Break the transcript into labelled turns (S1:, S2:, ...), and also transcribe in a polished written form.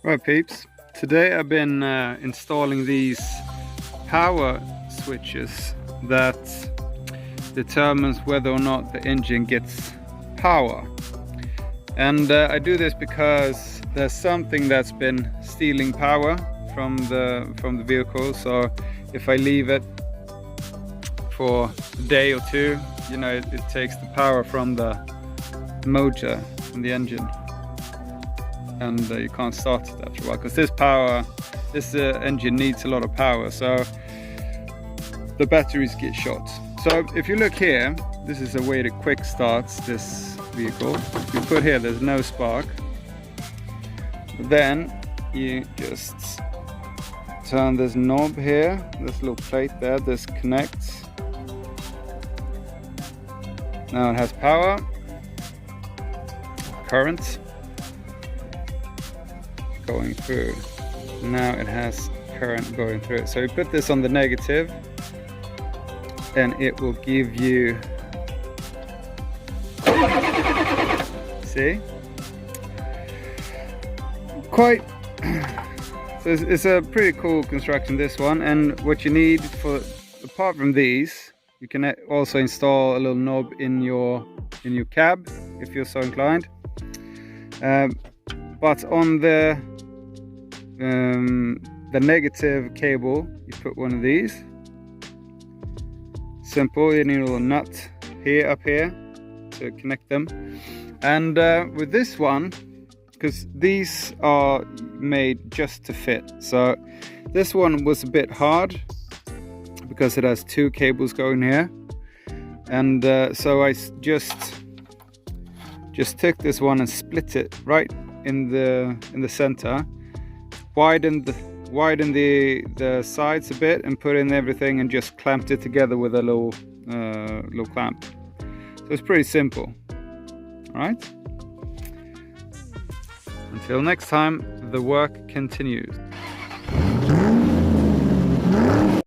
S1: Right peeps, today I've been installing these power switches that determines whether or not the engine gets power. And I do this because there's something that's been stealing power from the vehicle. So if I leave it for a day or two, you know, it takes the power from the motor, from the engine, and you can't start it after a while because this engine needs a lot of power, so the batteries get shot. So if you look here, this is a way to quick start this vehicle. You put here, there's no spark, then you just turn this knob here, this little plate there, this connects. Now it has power, current going through. Now it has current going through it. So you put this on the negative and it will give you, see, quite, so it's a pretty cool construction, this one. And what you need for, apart from these, you can also install a little knob in your cab if you're so inclined. But on the negative cable, you put one of these. Simple. You need a little nut here, up here, to connect them. And with this one, because these are made just to fit, so this one was a bit hard because it has two cables going here, and so I just took this one and split it right in the center, widen the sides a bit, and put in everything and just clamped it together with a little clamp. So it's pretty simple. All right, until next time, the work continues.